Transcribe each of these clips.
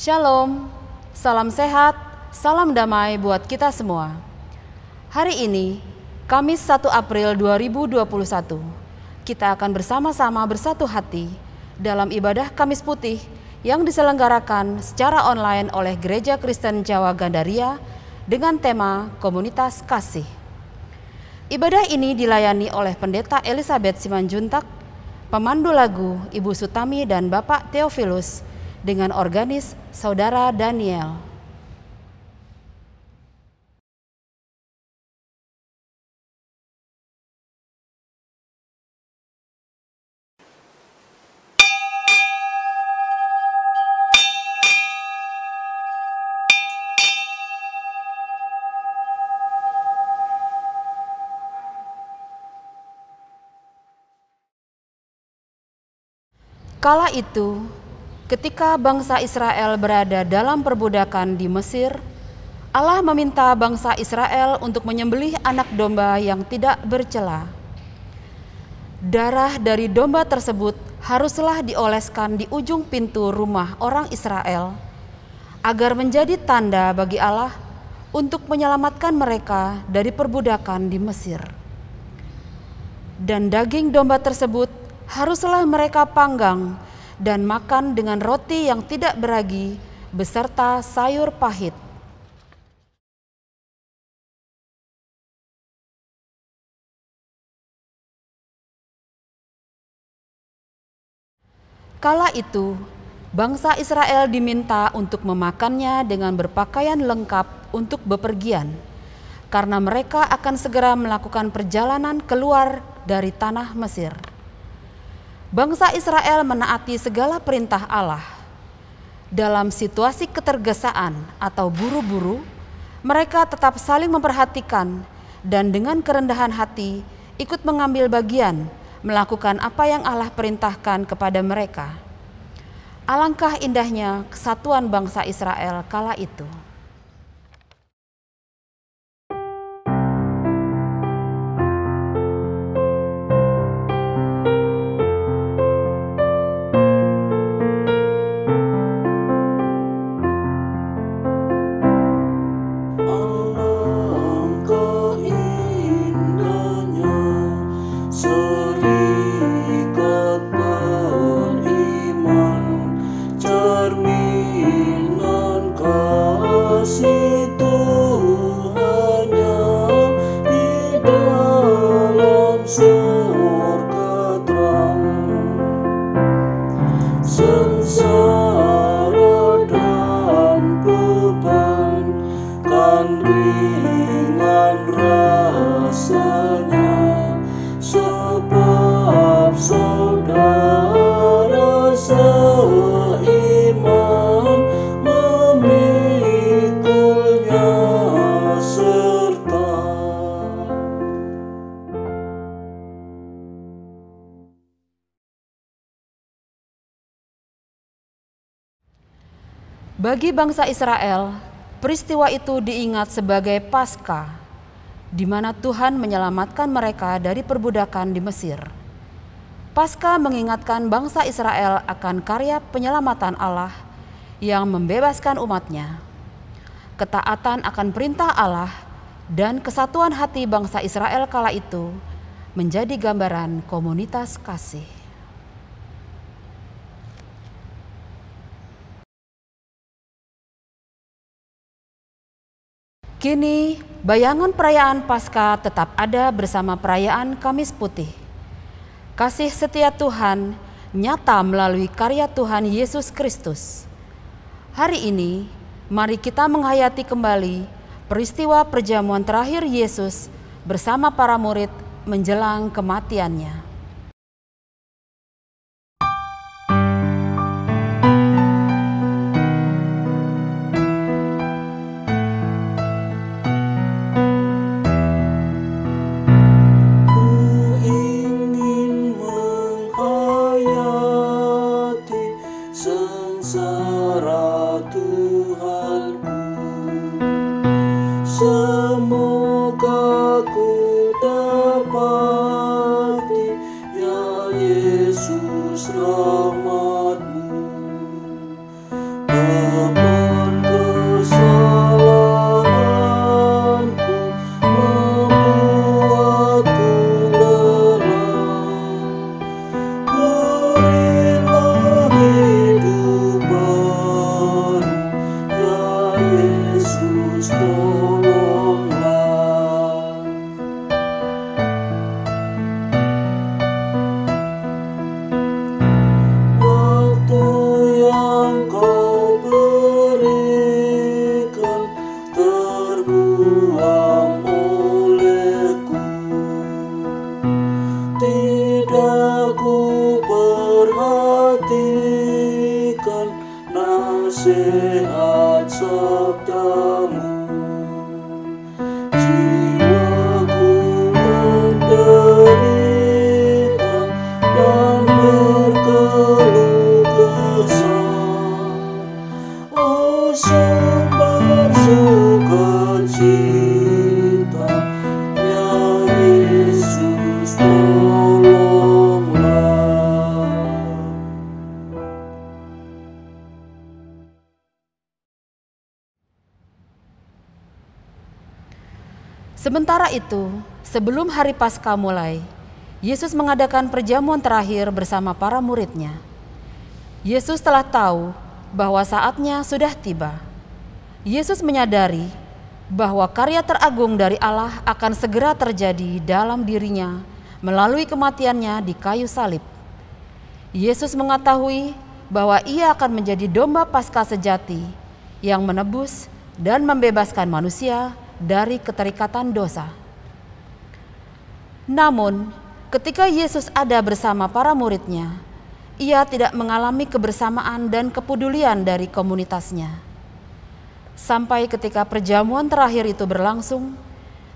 Shalom, salam sehat, salam damai buat kita semua. Hari ini, Kamis 1 April 2021, kita akan bersama-sama bersatu hati dalam ibadah Kamis Putih yang diselenggarakan secara online oleh Gereja Kristen Jawa Gandaria dengan tema Komunitas Kasih. Ibadah ini dilayani oleh Pendeta Elizabeth Simanjuntak, pemandu lagu Ibu Sutami dan Bapak Theophilus, dengan organis Saudara Daniel. Kala itu, ketika bangsa Israel berada dalam perbudakan di Mesir, Allah meminta bangsa Israel untuk menyembelih anak domba yang tidak bercela. Darah dari domba tersebut haruslah dioleskan di ujung pintu rumah orang Israel, agar menjadi tanda bagi Allah untuk menyelamatkan mereka dari perbudakan di Mesir. Dan daging domba tersebut haruslah mereka panggang dan makan dengan roti yang tidak beragi beserta sayur pahit. Kala itu, bangsa Israel diminta untuk memakannya dengan berpakaian lengkap untuk bepergian, karena mereka akan segera melakukan perjalanan keluar dari tanah Mesir. Bangsa Israel menaati segala perintah Allah. Dalam situasi ketergesaan atau buru-buru, mereka tetap saling memperhatikan dan dengan kerendahan hati ikut mengambil bagian melakukan apa yang Allah perintahkan kepada mereka. Alangkah indahnya kesatuan bangsa Israel kala itu. Bagi bangsa Israel, peristiwa itu diingat sebagai Paskah, di mana Tuhan menyelamatkan mereka dari perbudakan di Mesir. Paskah mengingatkan bangsa Israel akan karya penyelamatan Allah yang membebaskan umatnya. Ketaatan akan perintah Allah dan kesatuan hati bangsa Israel kala itu menjadi gambaran komunitas kasih. Kini, bayangan perayaan Paskah tetap ada bersama perayaan Kamis Putih. Kasih setia Tuhan nyata melalui karya Tuhan Yesus Kristus. Hari ini, mari kita menghayati kembali peristiwa perjamuan terakhir Yesus bersama para murid menjelang kematiannya. Semoga ku dapati ya Yesus rahmat-Mu. terbuang olehku. Tidak ku perhatikan nasihat sabdamu. Jiwaku menderita dan berkeluh kesah. Oh, sembah sukacita, ya Yesus, tolonglah. Sementara itu, sebelum hari Paskah mulai, Yesus mengadakan perjamuan terakhir bersama para murid-Nya. Yesus telah tahu bahwa saatnya sudah tiba. Yesus menyadari bahwa karya teragung dari Allah akan segera terjadi dalam dirinya melalui kematiannya di kayu salib. Yesus mengetahui bahwa ia akan menjadi domba Paskah sejati yang menebus dan membebaskan manusia dari keterikatan dosa. Namun, ketika Yesus ada bersama para murid-Nya, ia tidak mengalami kebersamaan dan kepedulian dari komunitasnya. Sampai ketika perjamuan terakhir itu berlangsung,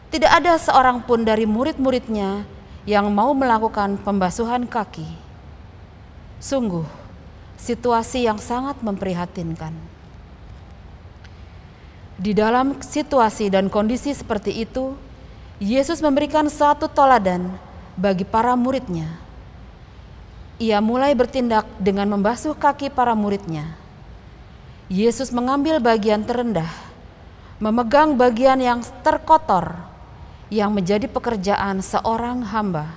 tidak ada seorang pun dari murid-murid-Nya yang mau melakukan pembasuhan kaki. Sungguh, situasi yang sangat memprihatinkan. Di dalam situasi dan kondisi seperti itu, Yesus memberikan satu teladan bagi para murid-Nya. Ia mulai bertindak dengan membasuh kaki para murid-Nya. Yesus mengambil bagian terendah, memegang bagian yang terkotor, yang menjadi pekerjaan seorang hamba.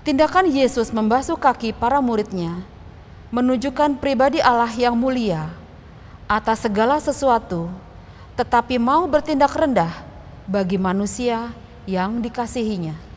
Tindakan Yesus membasuh kaki para murid-Nya menunjukkan pribadi Allah yang mulia atas segala sesuatu, tetapi mau bertindak rendah bagi manusia yang dikasihinya.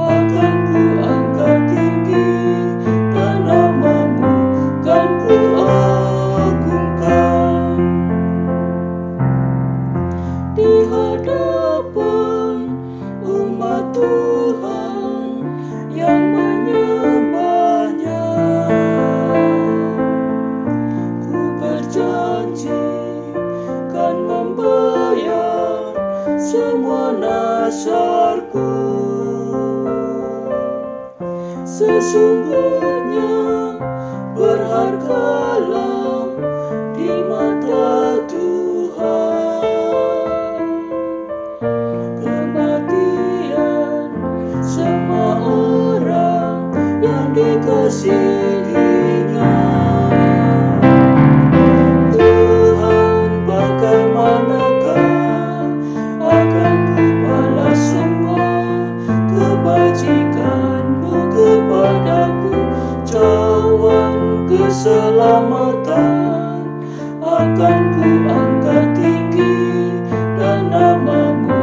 Akan ku angkat tinggi dan namamu kan sesungguhnya berhargalah di mata Tuhan. Kematian semua orang yang dikasihinya. Tuhan, bagaimanakah akan ku balas semua kebajikan-Mu kepadaku. Cawan keselamatan akan ku angkat tinggi, dan nama-Mu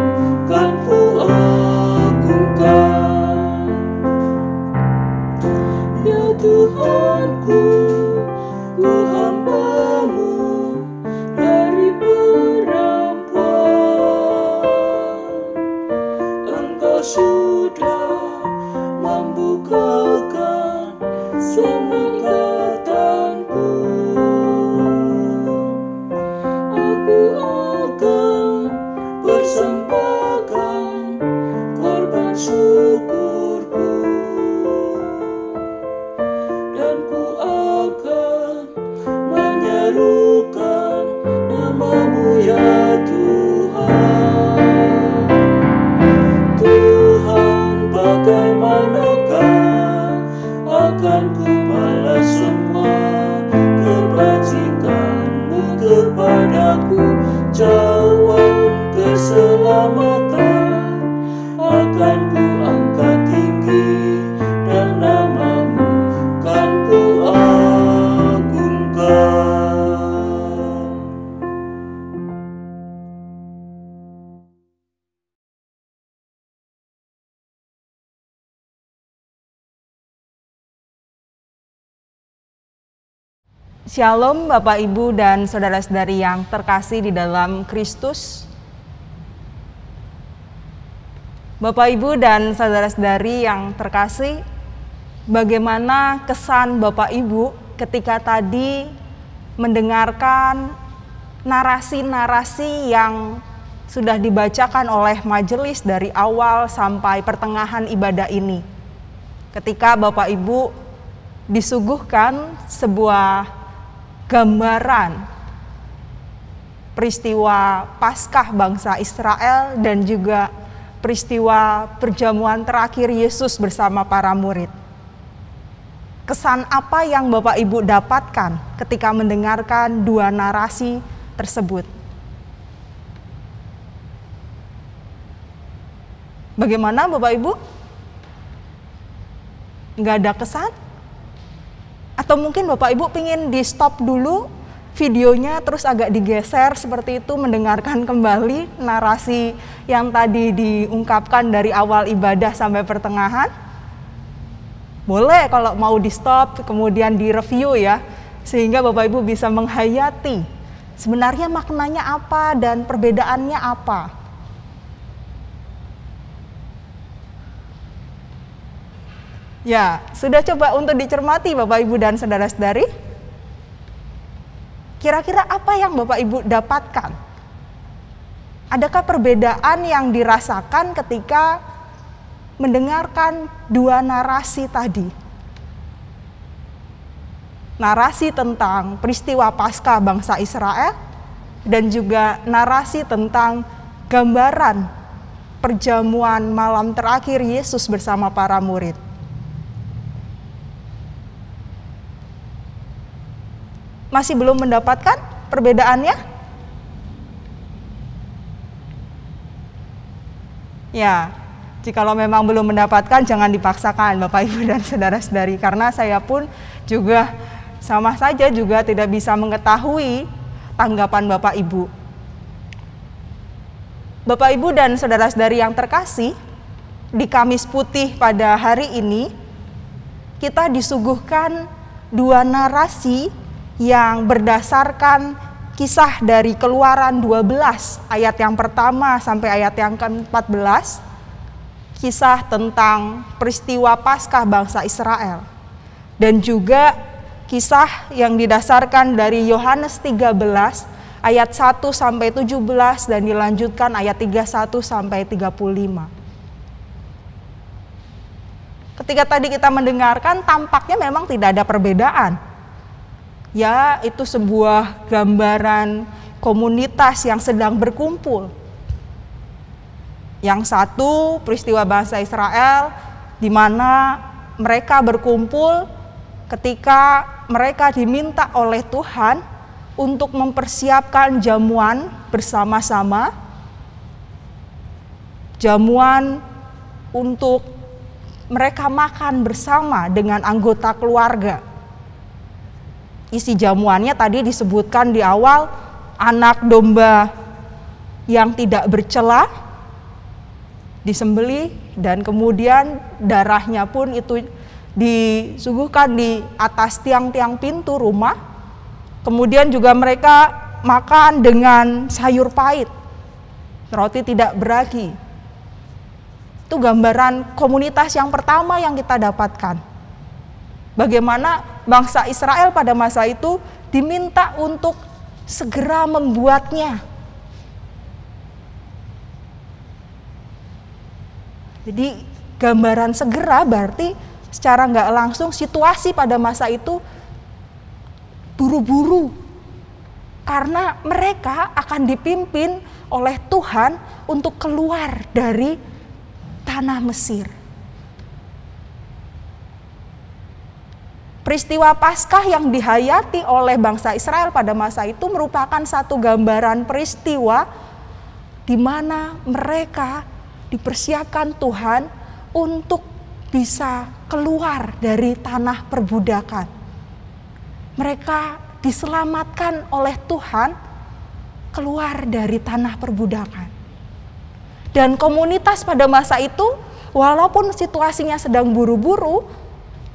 kan ku agungkan. Ya Tuhanku, ku hamba-Mu dari perempuan. Engkau sudah membukakan semua ikatanku. Aku akan persembahkan korban syukurku, dan ku akan menyerukan nama-Mu ya Tuhan. Tuhan, bagaimanakah akan ku balas semua kebajikan-Mu kepadaku. Cawan keselamatan akan ku angkat tinggi, dan nama-Mu kan ku agungkan. Shalom Bapak Ibu dan saudara-saudari yang terkasih di dalam Kristus. Bapak Ibu dan saudara-saudari yang terkasih, bagaimana kesan Bapak Ibu ketika tadi mendengarkan narasi-narasi yang sudah dibacakan oleh majelis dari awal sampai pertengahan ibadah ini? Ketika Bapak Ibu disuguhkan sebuah gambaran peristiwa Paskah bangsa Israel dan juga peristiwa perjamuan terakhir Yesus bersama para murid. Kesan apa yang Bapak Ibu dapatkan ketika mendengarkan dua narasi tersebut? Bagaimana Bapak Ibu? Nggak ada kesan? Atau mungkin Bapak Ibu pingin di stop dulu videonya, terus agak digeser seperti itu, mendengarkan kembali narasi yang tadi diungkapkan dari awal ibadah sampai pertengahan? Boleh kalau mau di stop, kemudian di review ya, sehingga Bapak Ibu bisa menghayati sebenarnya maknanya apa dan perbedaannya apa. Ya, sudah coba untuk dicermati Bapak Ibu dan saudara-saudari? Kira-kira apa yang Bapak Ibu dapatkan? Adakah perbedaan yang dirasakan ketika mendengarkan dua narasi tadi? Narasi tentang peristiwa Paskah bangsa Israel dan juga narasi tentang gambaran perjamuan malam terakhir Yesus bersama para murid. Masih belum mendapatkan perbedaannya? Ya, jikalau memang belum mendapatkan, jangan dipaksakan Bapak Ibu dan saudara-saudari, karena saya pun juga sama saja juga tidak bisa mengetahui tanggapan Bapak Ibu. Bapak Ibu dan saudara-saudari yang terkasih, di Kamis Putih pada hari ini kita disuguhkan dua narasi yang berdasarkan kisah dari Keluaran 12 ayat yang pertama sampai ayat yang ke-14, kisah tentang peristiwa Paskah bangsa Israel, dan juga kisah yang didasarkan dari Yohanes 13 ayat 1 sampai 17 dan dilanjutkan ayat 31 sampai 35. ketika tadi kita mendengarkan tampaknya memang tidak ada perbedaan. Ya, itu sebuah gambaran komunitas yang sedang berkumpul. Yang satu peristiwa bangsa Israel di mana mereka berkumpul ketika mereka diminta oleh Tuhan untuk mempersiapkan jamuan bersama-sama. Jamuan untuk mereka makan bersama dengan anggota keluarga. Isi jamuannya tadi disebutkan di awal, anak domba yang tidak bercela disembelih, dan kemudian darahnya pun itu disuguhkan di atas tiang-tiang pintu rumah. Kemudian juga mereka makan dengan sayur pahit, roti tidak beragi. Itu gambaran komunitas yang pertama yang kita dapatkan. Bagaimana bangsa Israel pada masa itu diminta untuk segera membuatnya. Jadi gambaran segera berarti secara nggak langsung situasi pada masa itu buru-buru. Karena mereka akan dipimpin oleh Tuhan untuk keluar dari tanah Mesir. Peristiwa Paskah yang dihayati oleh bangsa Israel pada masa itu merupakan satu gambaran peristiwa di mana mereka dipersiapkan Tuhan untuk bisa keluar dari tanah perbudakan. Mereka diselamatkan oleh Tuhan keluar dari tanah perbudakan. Dan komunitas pada masa itu, walaupun situasinya sedang buru-buru,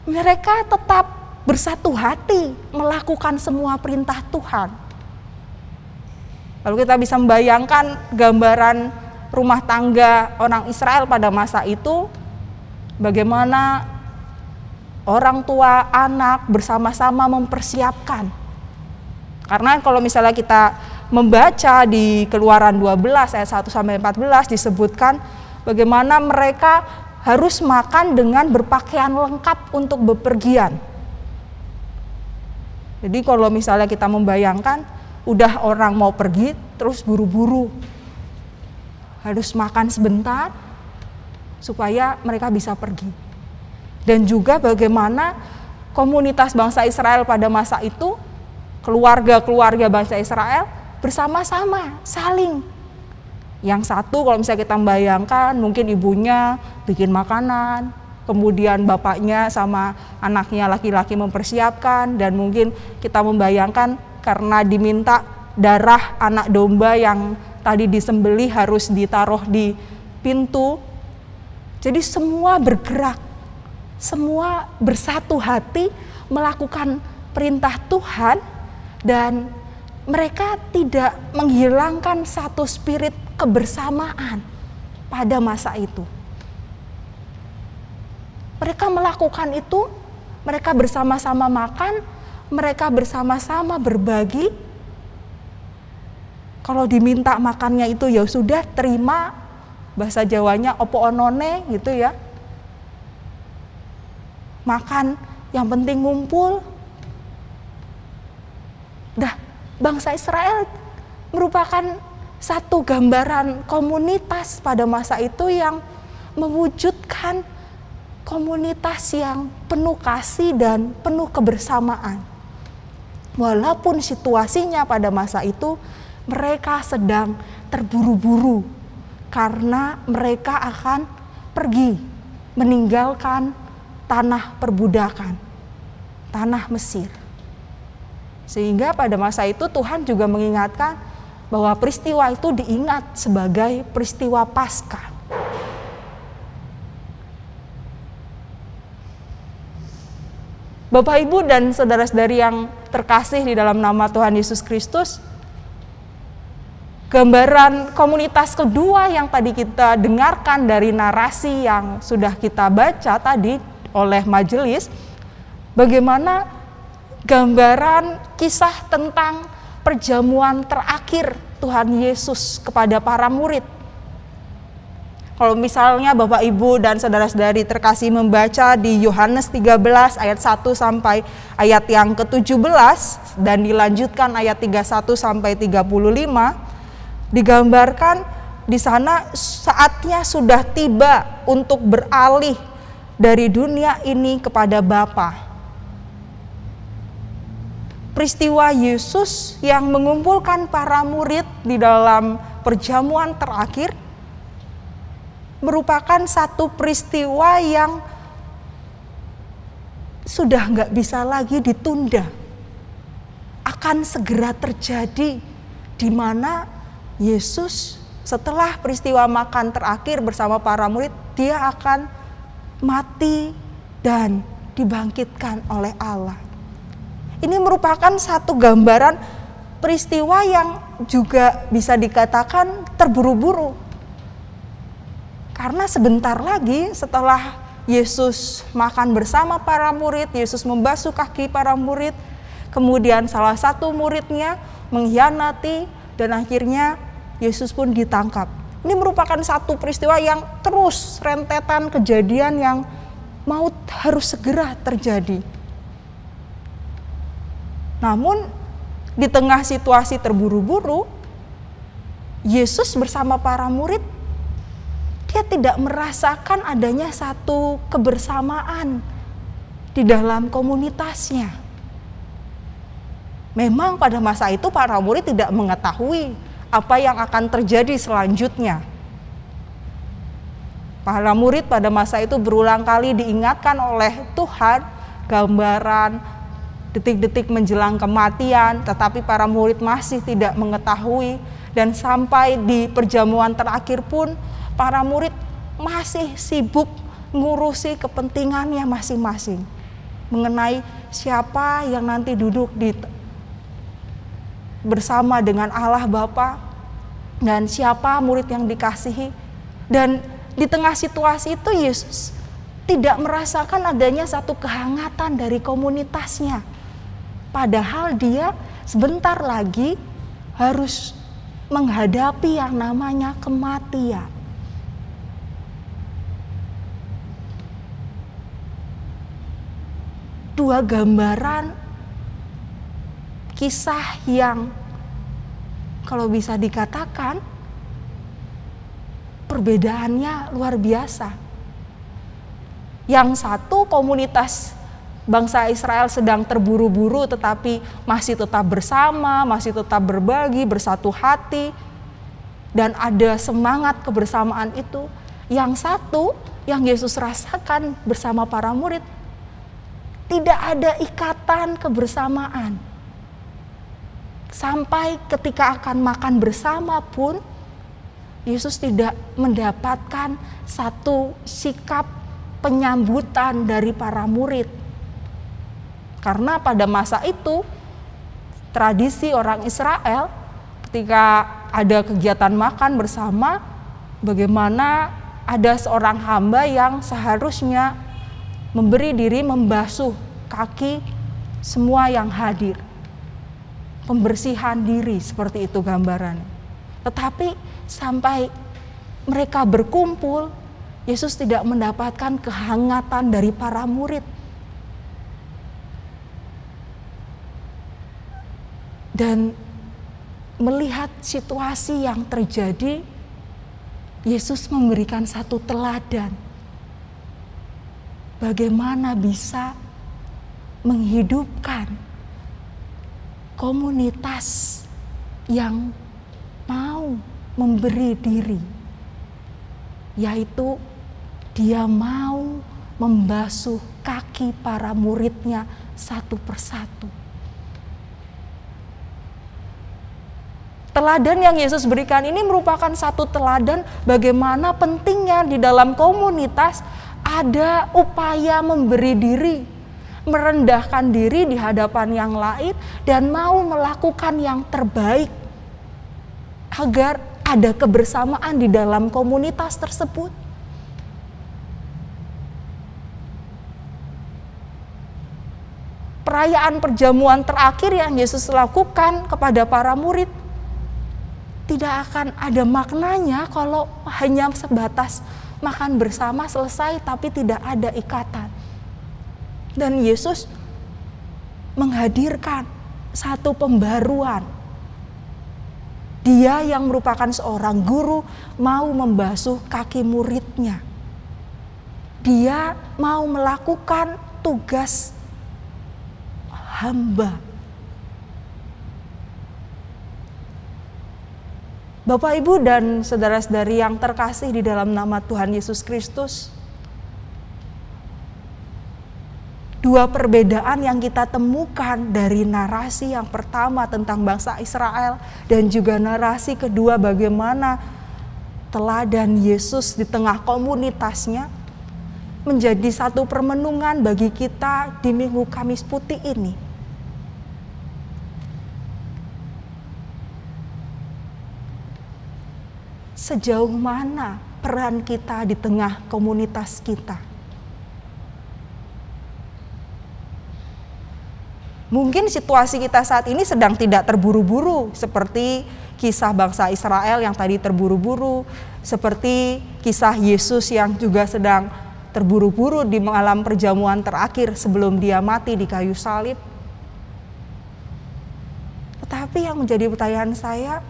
mereka tetap bersatu hati melakukan semua perintah Tuhan. Lalu kita bisa membayangkan gambaran rumah tangga orang Israel pada masa itu, bagaimana orang tua, anak bersama-sama mempersiapkan. Karena kalau misalnya kita membaca di Keluaran 12 ayat 1 sampai 14 disebutkan bagaimana mereka harus makan dengan berpakaian lengkap untuk bepergian. Jadi kalau misalnya kita membayangkan udah orang mau pergi terus buru-buru, harus makan sebentar supaya mereka bisa pergi. Dan juga bagaimana komunitas bangsa Israel pada masa itu, keluarga-keluarga bangsa Israel bersama-sama saling. Yang satu kalau misalnya kita membayangkan mungkin ibunya bikin makanan, kemudian bapaknya sama anaknya laki-laki mempersiapkan, dan mungkin kita membayangkan karena diminta darah anak domba yang tadi disembelih harus ditaruh di pintu. Jadi semua bergerak, semua bersatu hati melakukan perintah Tuhan, dan mereka tidak menghilangkan satu spirit kebersamaan pada masa itu. Mereka melakukan itu, mereka bersama-sama makan, mereka bersama-sama berbagi. Kalau diminta makannya itu ya sudah terima, bahasa Jawanya opo onone gitu ya. Makan, yang penting ngumpul. Bangsa Israel merupakan satu gambaran komunitas pada masa itu yang mewujudkan komunitas yang penuh kasih dan penuh kebersamaan. Walaupun situasinya pada masa itu mereka sedang terburu-buru karena mereka akan pergi meninggalkan tanah perbudakan, tanah Mesir. Sehingga pada masa itu Tuhan juga mengingatkan bahwa peristiwa itu diingat sebagai peristiwa Paskah. Bapak, Ibu, dan saudara-saudari yang terkasih di dalam nama Tuhan Yesus Kristus, gambaran komunitas kedua yang tadi kita dengarkan dari narasi yang sudah kita baca tadi oleh majelis, bagaimana gambaran kisah tentang perjamuan terakhir Tuhan Yesus kepada para murid. Kalau misalnya Bapak Ibu dan saudara-saudari terkasih membaca di Yohanes 13 ayat 1 sampai ayat yang ke-17 dan dilanjutkan ayat 31 sampai 35, digambarkan di sana saatnya sudah tiba untuk beralih dari dunia ini kepada Bapa. Peristiwa Yesus yang mengumpulkan para murid di dalam perjamuan terakhir merupakan satu peristiwa yang sudah nggak bisa lagi ditunda. Akan segera terjadi, di mana Yesus setelah peristiwa makan terakhir bersama para murid, dia akan mati dan dibangkitkan oleh Allah. Ini merupakan satu gambaran peristiwa yang juga bisa dikatakan terburu-buru. Karena sebentar lagi setelah Yesus makan bersama para murid, Yesus membasuh kaki para murid, kemudian salah satu muridnya mengkhianati dan akhirnya Yesus pun ditangkap. Ini merupakan satu peristiwa yang terus rentetan kejadian yang maut harus segera terjadi. Namun di tengah situasi terburu-buru, Yesus bersama para murid, dia tidak merasakan adanya satu kebersamaan di dalam komunitasnya. Memang pada masa itu para murid tidak mengetahui apa yang akan terjadi selanjutnya. Para murid pada masa itu berulang kali diingatkan oleh Tuhan gambaran detik-detik menjelang kematian, tetapi para murid masih tidak mengetahui, dan sampai di perjamuan terakhir pun para murid masih sibuk ngurusi kepentingannya masing-masing mengenai siapa yang nanti duduk bersama dengan Allah Bapa dan siapa murid yang dikasihi. Dan di tengah situasi itu Yesus tidak merasakan adanya satu kehangatan dari komunitasnya. Padahal dia sebentar lagi harus menghadapi yang namanya kematian. Dua gambaran kisah yang kalau bisa dikatakan perbedaannya luar biasa. Yang satu, komunitas bangsa Israel sedang terburu-buru tetapi masih tetap bersama, masih tetap berbagi, bersatu hati, dan ada semangat kebersamaan itu. Yang satu, yang Yesus rasakan bersama para murid, tidak ada ikatan kebersamaan. Sampai ketika akan makan bersama pun, Yesus tidak mendapatkan satu sikap penyambutan dari para murid. Karena pada masa itu, tradisi orang Israel ketika ada kegiatan makan bersama, bagaimana ada seorang hamba yang seharusnya memberi diri membasuh kaki semua yang hadir. Pembersihan diri, seperti itu gambarannya. Tetapi sampai mereka berkumpul, Yesus tidak mendapatkan kehangatan dari para murid. Dan melihat situasi yang terjadi, Yesus memberikan satu teladan. Bagaimana bisa menghidupkan komunitas yang mau memberi diri, yaitu dia mau membasuh kaki para muridnya satu persatu. Teladan yang Yesus berikan ini merupakan satu teladan bagaimana pentingnya di dalam komunitas ada upaya memberi diri, merendahkan diri di hadapan yang lain, dan mau melakukan yang terbaik agar ada kebersamaan di dalam komunitas tersebut. Perayaan perjamuan terakhir yang Yesus lakukan kepada para murid tidak akan ada maknanya kalau hanya sebatas makan bersama selesai tapi tidak ada ikatan. Dan Yesus menghadirkan satu pembaruan. Dia yang merupakan seorang guru mau membasuh kaki muridnya. Dia mau melakukan tugas hamba. Bapak, Ibu, dan saudara-saudari yang terkasih di dalam nama Tuhan Yesus Kristus, dua perbedaan yang kita temukan dari narasi yang pertama tentang bangsa Israel dan juga narasi kedua bagaimana teladan Yesus di tengah komunitasnya menjadi satu permenungan bagi kita di Minggu Kamis Putih ini. Sejauh mana peran kita di tengah komunitas kita? Mungkin situasi kita saat ini sedang tidak terburu-buru seperti kisah bangsa Israel yang tadi terburu-buru, seperti kisah Yesus yang juga sedang terburu-buru di malam perjamuan terakhir sebelum dia mati di kayu salib. Tetapi yang menjadi pertanyaan saya,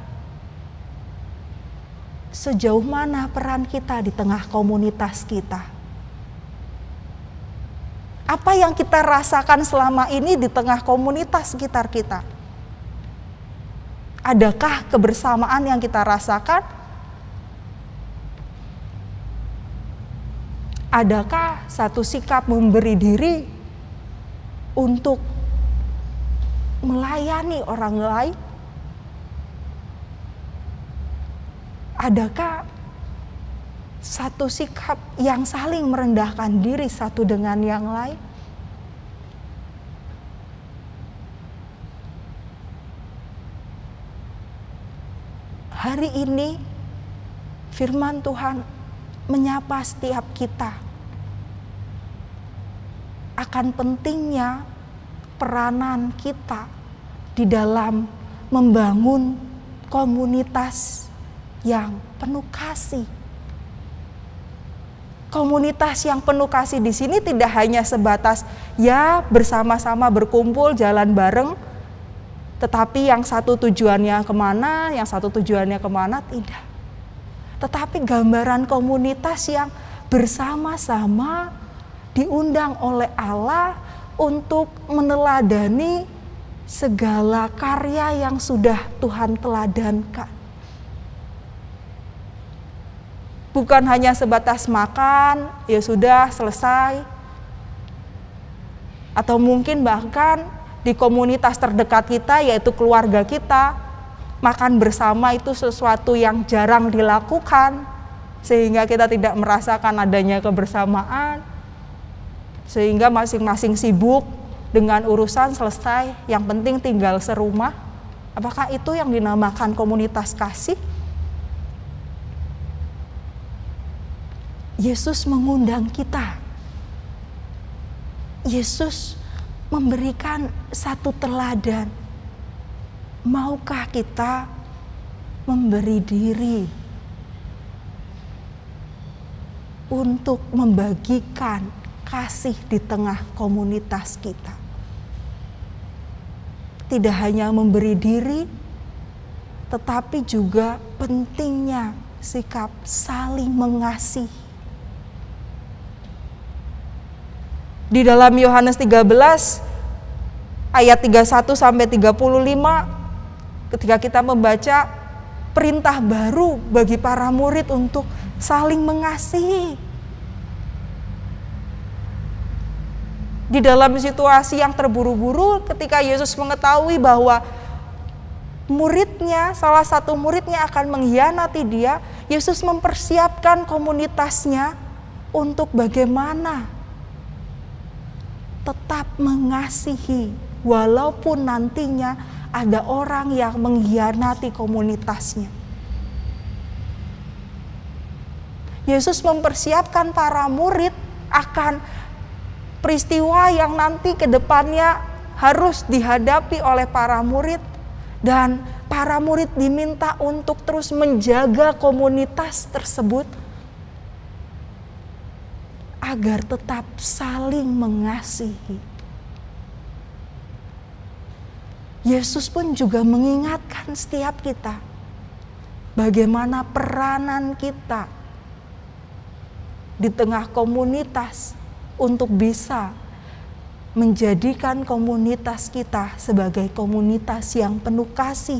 sejauh mana peran kita di tengah komunitas kita? Apa yang kita rasakan selama ini di tengah komunitas sekitar kita? Adakah kebersamaan yang kita rasakan? Adakah satu sikap memberi diri untuk melayani orang lain? Adakah satu sikap yang saling merendahkan diri satu dengan yang lain? Hari ini firman Tuhan menyapa setiap kita akan pentingnya peranan kita di dalam membangun komunitas yang penuh kasih. Komunitas yang penuh kasih di sini tidak hanya sebatas ya bersama-sama berkumpul jalan bareng, tetapi yang satu tujuannya kemana, yang satu tujuannya kemana, tidak. Tetapi gambaran komunitas yang bersama-sama diundang oleh Allah untuk meneladani segala karya yang sudah Tuhan teladankan. Bukan hanya sebatas makan, ya sudah selesai. Atau mungkin bahkan di komunitas terdekat kita, yaitu keluarga kita, makan bersama itu sesuatu yang jarang dilakukan, sehingga kita tidak merasakan adanya kebersamaan, sehingga masing-masing sibuk dengan urusan selesai, yang penting tinggal serumah. Apakah itu yang dinamakan komunitas kasih? Yesus mengundang kita. Yesus memberikan satu teladan. Maukah kita memberi diri untuk membagikan kasih di tengah komunitas kita? Tidak hanya memberi diri, tetapi juga pentingnya sikap saling mengasihi. Di dalam Yohanes 13 ayat 31 sampai 35, ketika kita membaca perintah baru bagi para murid untuk saling mengasihi. Di dalam situasi yang terburu-buru, ketika Yesus mengetahui bahwa muridnya, salah satu muridnya akan mengkhianati dia, Yesus mempersiapkan komunitasnya untuk bagaimana tetap mengasihi walaupun nantinya ada orang yang mengkhianati komunitasnya. Yesus mempersiapkan para murid akan peristiwa yang nanti ke depannya harus dihadapi oleh para murid, dan para murid diminta untuk terus menjaga komunitas tersebut agar tetap saling mengasihi. Yesus pun juga mengingatkan setiap kita bagaimana peranan kita di tengah komunitas untuk bisa menjadikan komunitas kita sebagai komunitas yang penuh kasih.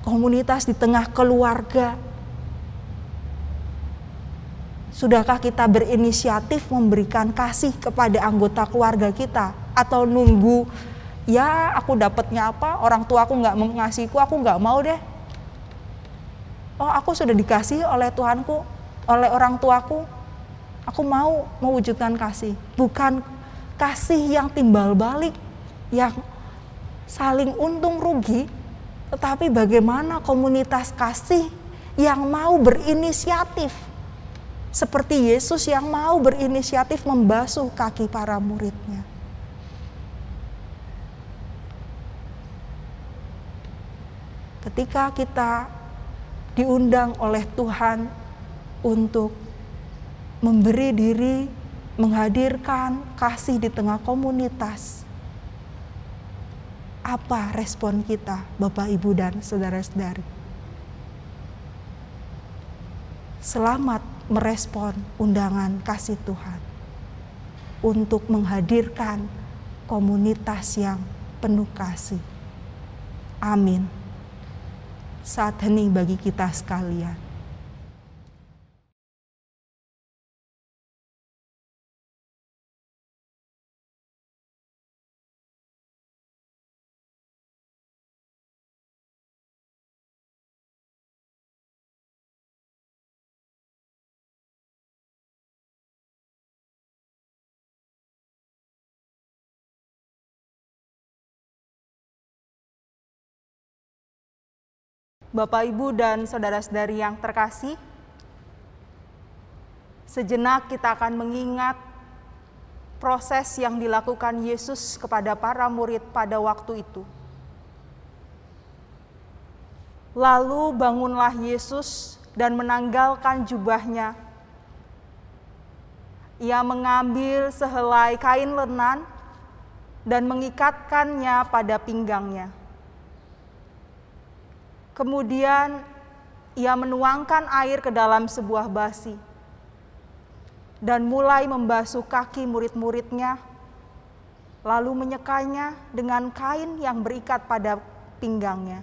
Komunitas di tengah keluarga. Sudahkah kita berinisiatif memberikan kasih kepada anggota keluarga kita? Atau nunggu, ya aku dapatnya apa, orang tua aku gak mengasihiku, aku gak mau deh. Oh, aku sudah dikasih oleh Tuhanku, oleh orang tuaku, aku mau mewujudkan kasih. Bukan kasih yang timbal balik, yang saling untung rugi, tetapi bagaimana komunitas kasih yang mau berinisiatif. Seperti Yesus yang mau berinisiatif membasuh kaki para muridnya. Ketika kita diundang oleh Tuhan untuk memberi diri, menghadirkan kasih di tengah komunitas, apa respon kita, Bapak, Ibu, dan saudara-saudari? Selamat merespon undangan kasih Tuhan untuk menghadirkan komunitas yang penuh kasih. Amin. Saat hening bagi kita sekalian. Bapak, Ibu, dan saudara-saudari yang terkasih, sejenak kita akan mengingat proses yang dilakukan Yesus kepada para murid pada waktu itu. Lalu bangunlah Yesus dan menanggalkan jubahnya. Ia mengambil sehelai kain lenan dan mengikatkannya pada pinggangnya. Kemudian ia menuangkan air ke dalam sebuah basi dan mulai membasuh kaki murid-muridnya, lalu menyekanya dengan kain yang berikat pada pinggangnya.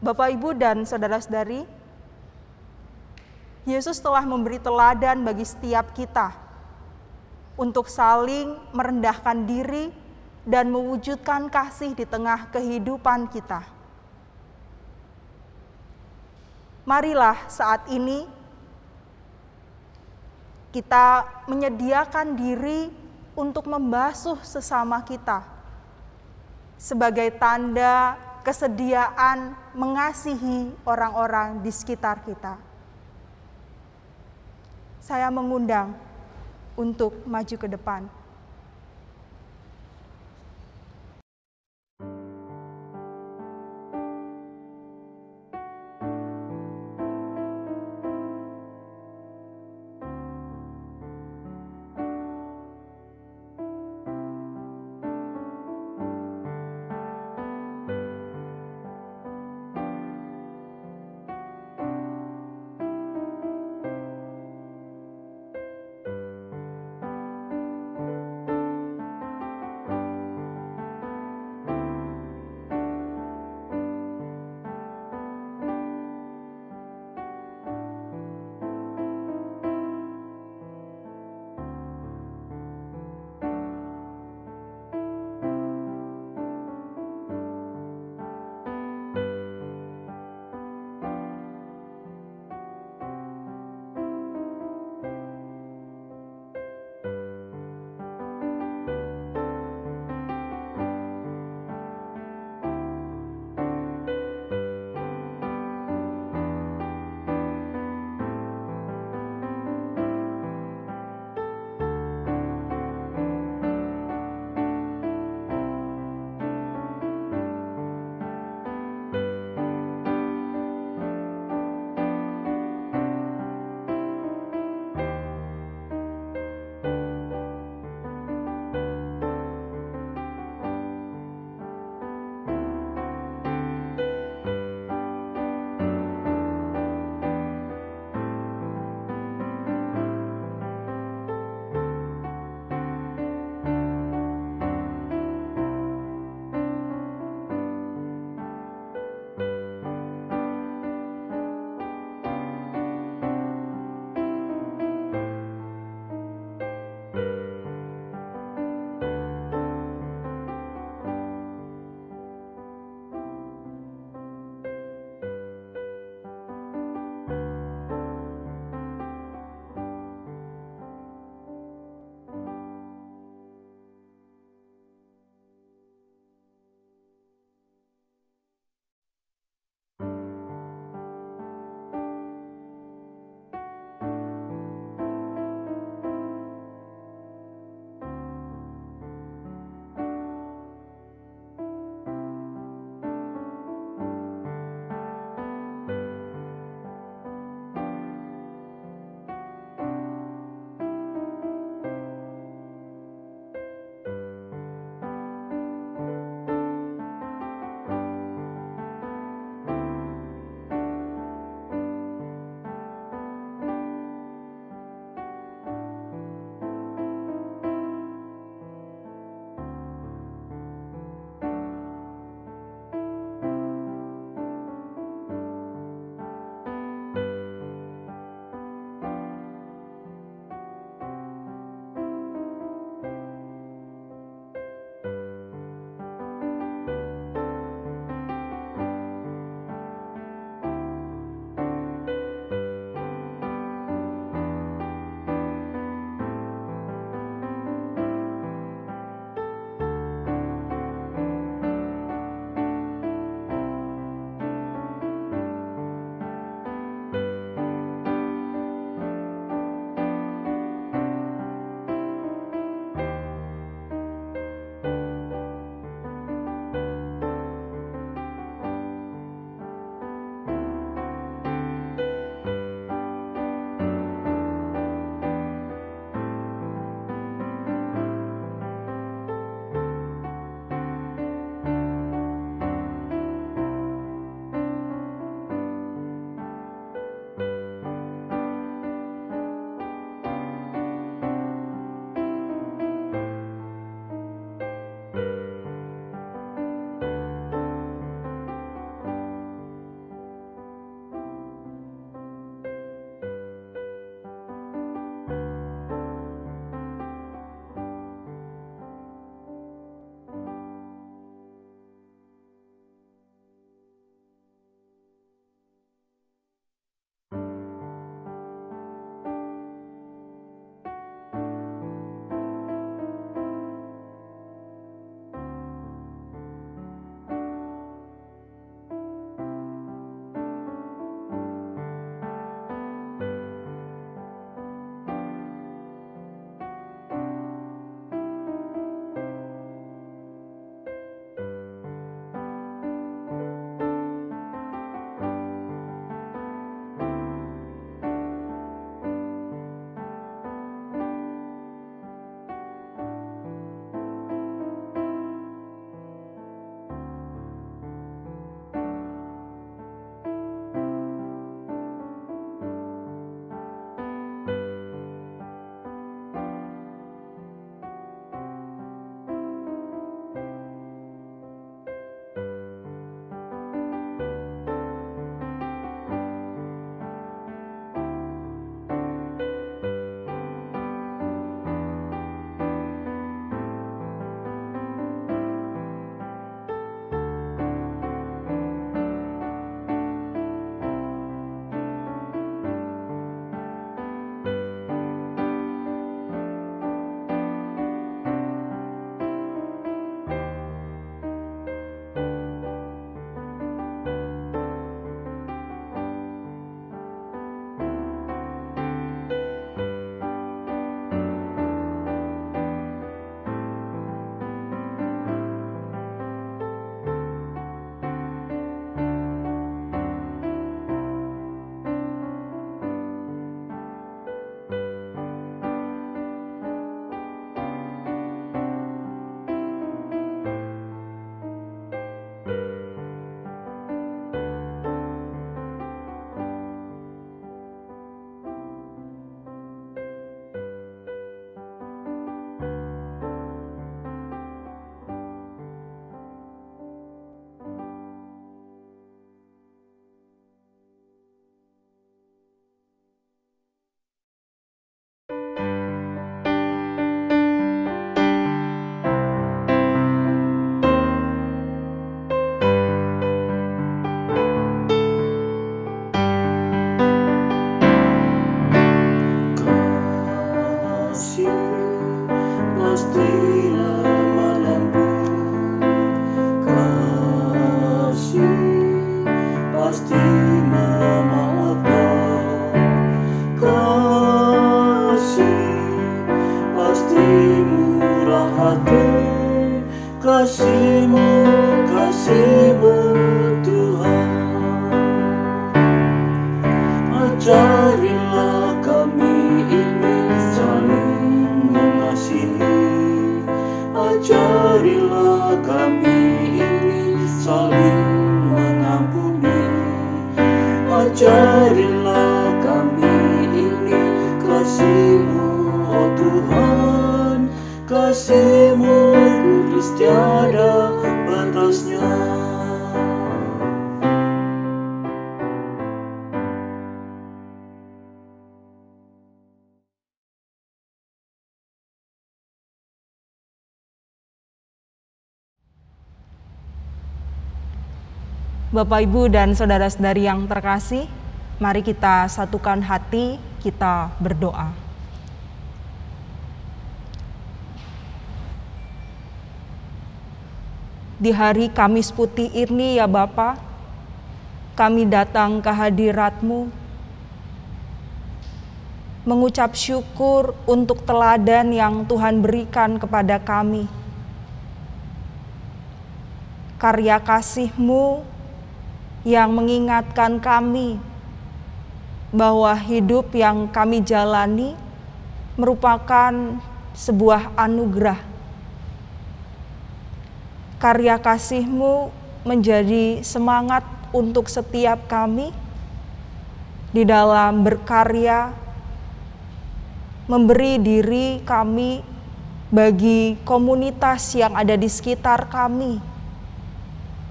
Bapak, Ibu, dan saudara-saudari, Yesus telah memberi teladan bagi setiap kita untuk saling merendahkan diri dan mewujudkan kasih di tengah kehidupan kita. Marilah saat ini kita menyediakan diri untuk membasuh sesama kita sebagai tanda kesediaan mengasihi orang-orang di sekitar kita. Saya mengundang untuk maju ke depan. kasih-Mu Tuhan. Ajarilah kami ini saling mengasihi. Ajarilah kami ini saling mengampuni. Ajarilah kami ini kasih-Mu, oh Tuhan. Kasih-Mu kudus tiada batasnya. Bapak, Ibu, dan saudara-saudari yang terkasih, mari kita satukan hati, kita berdoa. Di hari Kamis Putih ini ya Bapa, kami datang ke hadirat-Mu, mengucap syukur untuk teladan yang Tuhan berikan kepada kami. Karya kasih-Mu yang mengingatkan kami bahwa hidup yang kami jalani merupakan sebuah anugerah. Karya kasih-Mu menjadi semangat untuk setiap kami di dalam berkarya, memberi diri kami bagi komunitas yang ada di sekitar kami,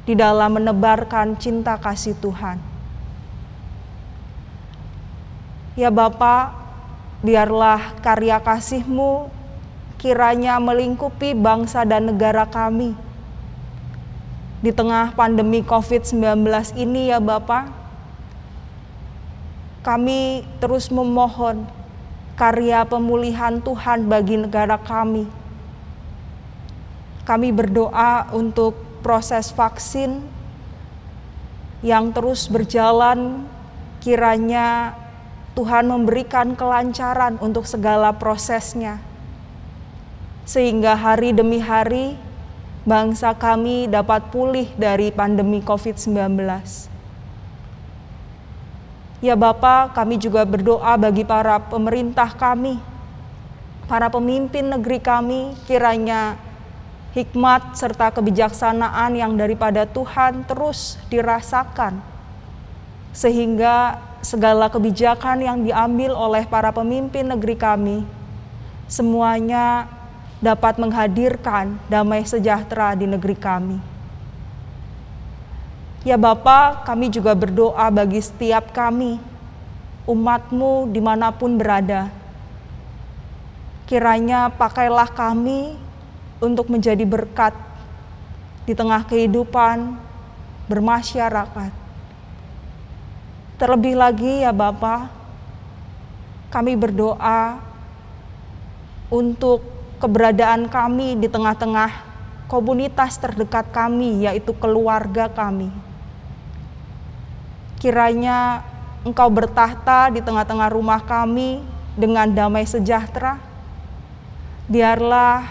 di dalam menebarkan cinta kasih Tuhan. Ya Bapa, biarlah karya kasih-Mu kiranya melingkupi bangsa dan negara kami. Di tengah pandemi COVID-19 ini ya Bapa, kami terus memohon karya pemulihan Tuhan bagi negara kami. Kami berdoa untuk proses vaksin yang terus berjalan, kiranya Tuhan memberikan kelancaran untuk segala prosesnya, sehingga hari demi hari bangsa kami dapat pulih dari pandemi COVID-19. Ya Bapa, kami juga berdoa bagi para pemerintah kami, para pemimpin negeri kami, kiranya hikmat serta kebijaksanaan yang daripada Tuhan terus dirasakan, sehingga segala kebijakan yang diambil oleh para pemimpin negeri kami semuanya dapat menghadirkan damai sejahtera di negeri kami. Ya Bapa, kami juga berdoa bagi setiap kami, umat-Mu dimanapun berada. Kiranya pakailah kami untuk menjadi berkat di tengah kehidupan bermasyarakat. Terlebih lagi ya Bapa, kami berdoa untuk keberadaan kami di tengah-tengah komunitas terdekat kami, yaitu keluarga kami. Kiranya Engkau bertahta di tengah-tengah rumah kami dengan damai sejahtera. Biarlah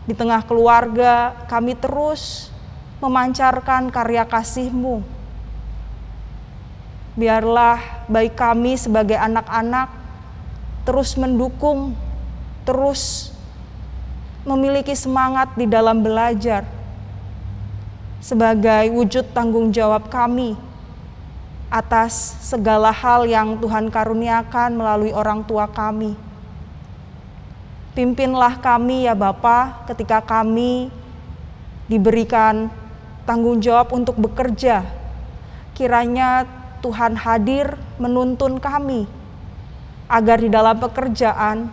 di tengah keluarga kami terus memancarkan karya kasih-Mu. Biarlah baik kami sebagai anak-anak terus mendukung, terus memiliki semangat di dalam belajar sebagai wujud tanggung jawab kami atas segala hal yang Tuhan karuniakan melalui orang tua kami. Pimpinlah kami ya Bapa ketika kami diberikan tanggung jawab untuk bekerja. Kiranya Tuhan hadir menuntun kami agar di dalam pekerjaan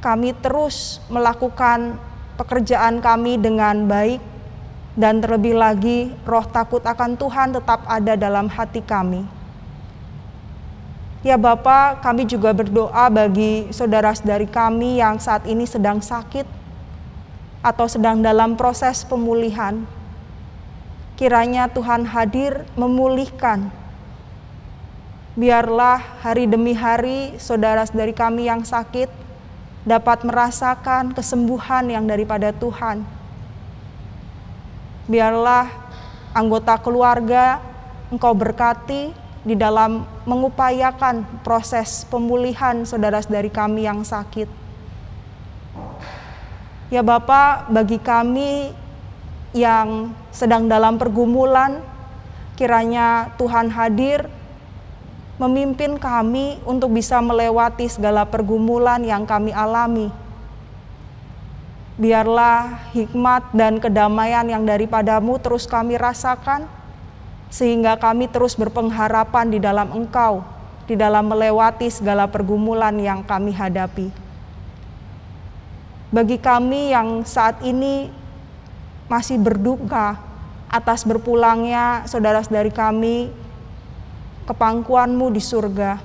kami terus melakukan pekerjaan kami dengan baik, dan terlebih lagi roh takut akan Tuhan tetap ada dalam hati kami. Ya Bapa, kami juga berdoa bagi saudara-saudari kami yang saat ini sedang sakit atau sedang dalam proses pemulihan. Kiranya Tuhan hadir memulihkan. Biarlah hari demi hari saudara-saudari kami yang sakit dapat merasakan kesembuhan yang daripada Tuhan. Biarlah anggota keluarga Engkau berkati di dalam mengupayakan proses pemulihan saudara-saudari kami yang sakit. Ya Bapa, bagi kami yang sedang dalam pergumulan, kiranya Tuhan hadir memimpin kami untuk bisa melewati segala pergumulan yang kami alami. Biarlah hikmat dan kedamaian yang daripadamu terus kami rasakan, sehingga kami terus berpengharapan di dalam Engkau, di dalam melewati segala pergumulan yang kami hadapi. Bagi kami yang saat ini masih berduka atas berpulangnya saudara-saudari kami ke pangkuan-Mu di surga,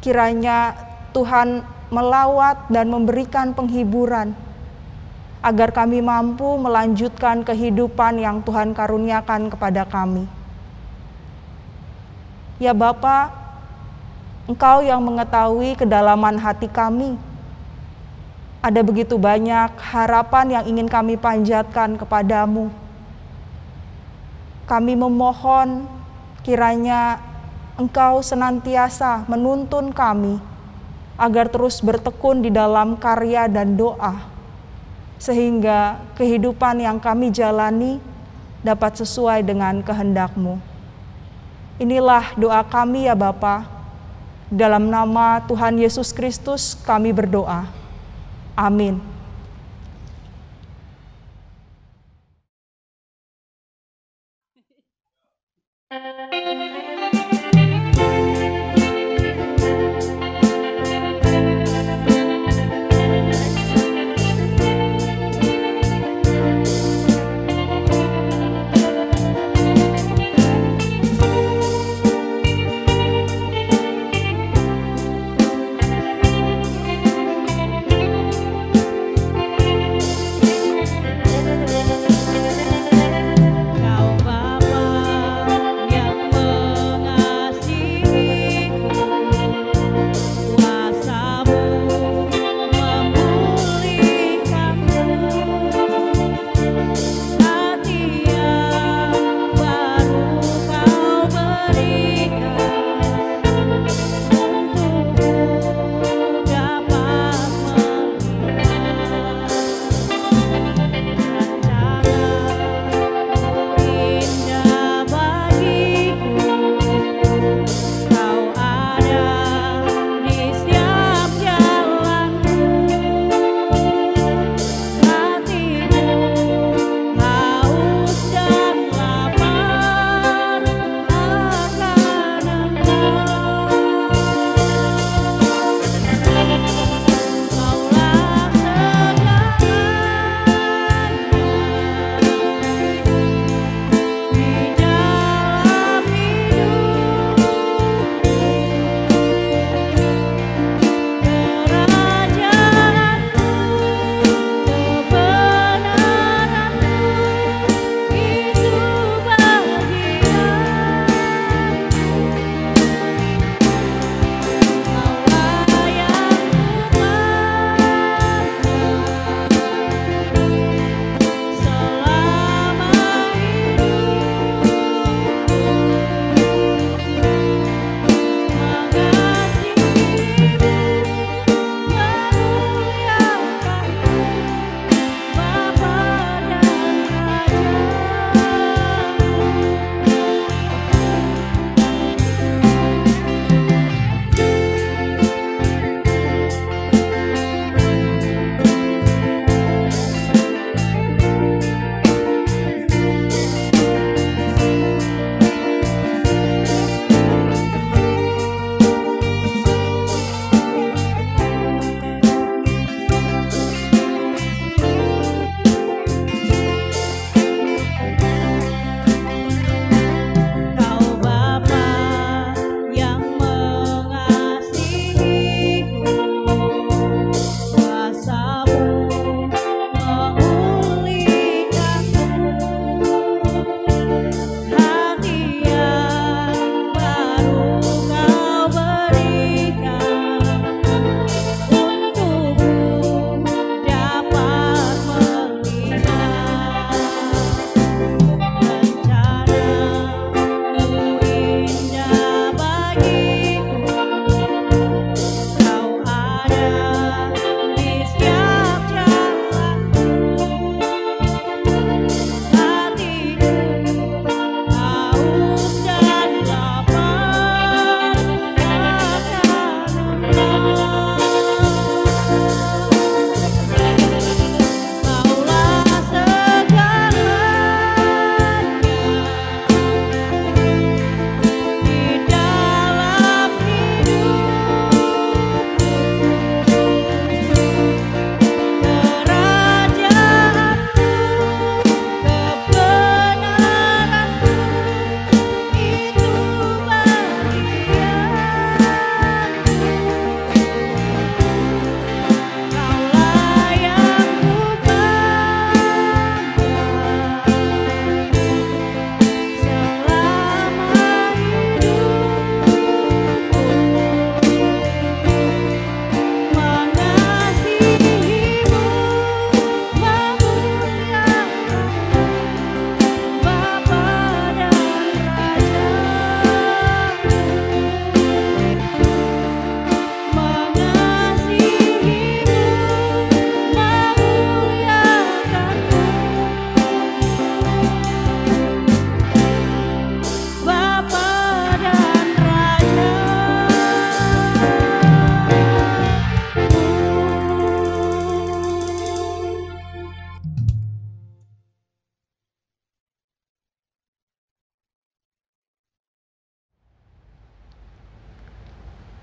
kiranya Tuhan melawat dan memberikan penghiburan, agar kami mampu melanjutkan kehidupan yang Tuhan karuniakan kepada kami. Ya Bapa, Engkau yang mengetahui kedalaman hati kami. Ada begitu banyak harapan yang ingin kami panjatkan kepadamu. Kami memohon kiranya Engkau senantiasa menuntun kami agar terus bertekun di dalam karya dan doa, sehingga kehidupan yang kami jalani dapat sesuai dengan kehendak-Mu. Inilah doa kami ya Bapa. Dalam nama Tuhan Yesus Kristus kami berdoa. Amin. Kau Bapa yang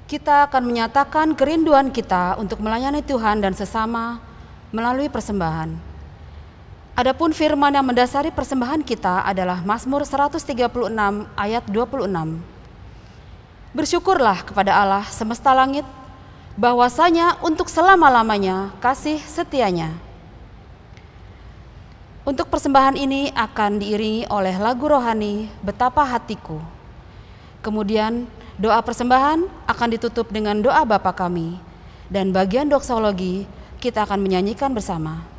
kita akan menyatakan kerinduan kita untuk melayani Tuhan dan sesama melalui persembahan. Adapun firman yang mendasari persembahan kita adalah Mazmur 136 ayat 26. Bersyukurlah kepada Allah semesta langit, bahwasanya untuk selama-lamanya kasih setianya. Untuk persembahan ini akan diiringi oleh lagu rohani Betapa Hatiku. Kemudian doa persembahan akan ditutup dengan doa Bapa Kami, dan bagian doksologi kita akan menyanyikan bersama.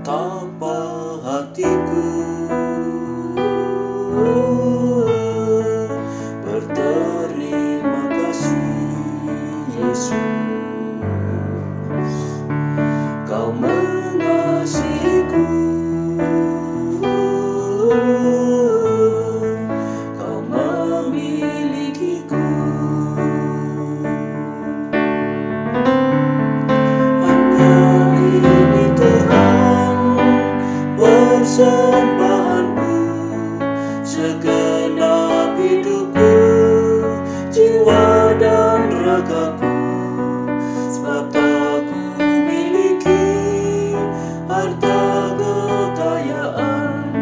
Betapa hatiku berterima kasih, Yesus. Kau mengasihiku, Kau memilikiku. Hanya ini Tuhan persembahanku, segenap hidupku, jiwa dan ragaku. Sebab tak ku miliki harta kekayaan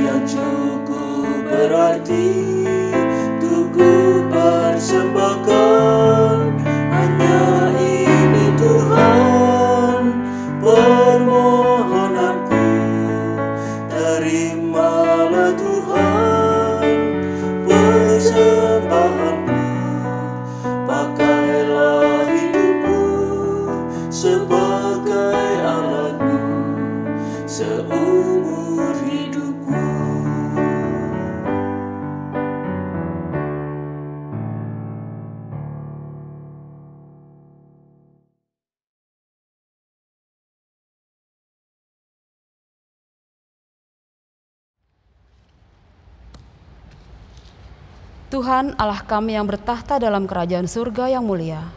yang cukup berarti untuk ku persembahkan. Hanya ini Tuhan permohonanku, terimalah Tuhan persembahanku. Pakailah hidupku sebagai alatmu seumur hidupku. Tuhan Allah kami yang bertahta dalam kerajaan surga yang mulia,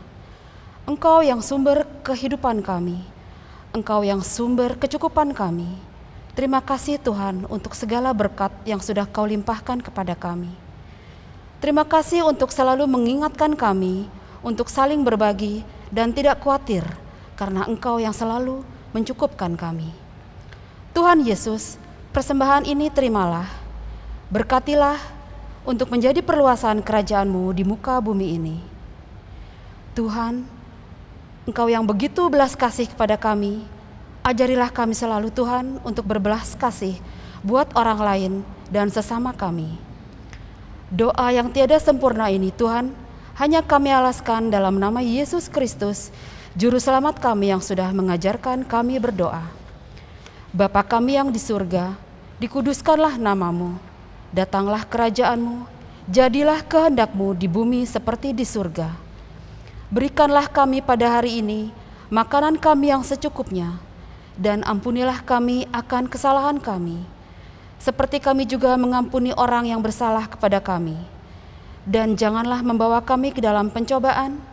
Engkau yang sumber kehidupan kami, Engkau yang sumber kecukupan kami. Terima kasih Tuhan untuk segala berkat yang sudah Kau limpahkan kepada kami. Terima kasih untuk selalu mengingatkan kami untuk saling berbagi dan tidak khawatir, karena Engkau yang selalu mencukupkan kami. Tuhan Yesus, persembahan ini terimalah, berkatilah untuk menjadi perluasan kerajaan-Mu di muka bumi ini. Tuhan, Engkau yang begitu belas kasih kepada kami, ajarilah kami selalu Tuhan untuk berbelas kasih buat orang lain dan sesama kami. Doa yang tiada sempurna ini Tuhan, hanya kami alaskan dalam nama Yesus Kristus, Juru Selamat kami yang sudah mengajarkan kami berdoa. Bapa kami yang di surga, dikuduskanlah nama-Mu. Datanglah kerajaan-Mu, jadilah kehendak-Mu di bumi seperti di surga. Berikanlah kami pada hari ini makanan kami yang secukupnya, dan ampunilah kami akan kesalahan kami, seperti kami juga mengampuni orang yang bersalah kepada kami. Dan janganlah membawa kami ke dalam pencobaan,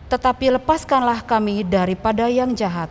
tetapi lepaskanlah kami daripada yang jahat.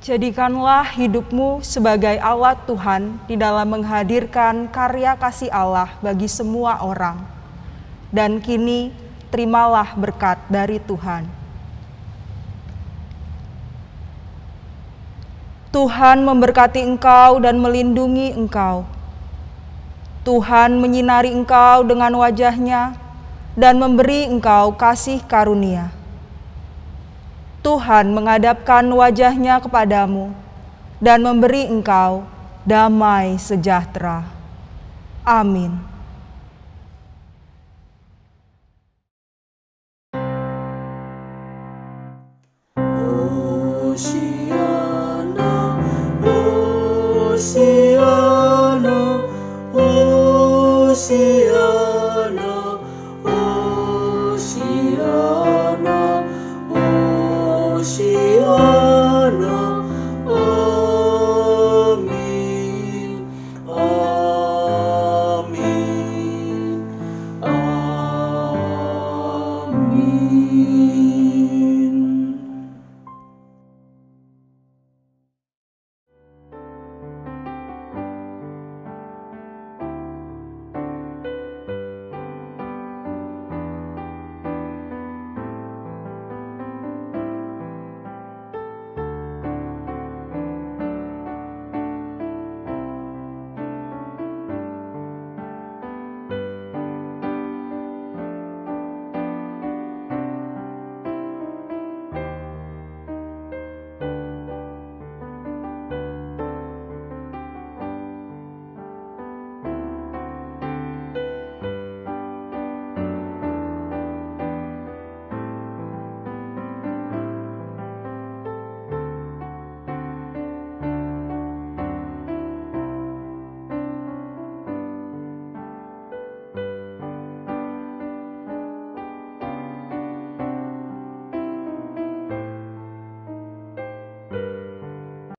Jadikanlah hidupmu sebagai alat Tuhan di dalam menghadirkan karya kasih Allah bagi semua orang. Dan kini terimalah berkat dari Tuhan. Tuhan memberkati engkau dan melindungi engkau. Tuhan menyinari engkau dengan wajah-Nya dan memberi engkau kasih karunia. Tuhan menghadapkan wajah-Nya kepadamu dan memberi engkau damai sejahtera. Amin. Hosiana, Hosiana, Hosiana.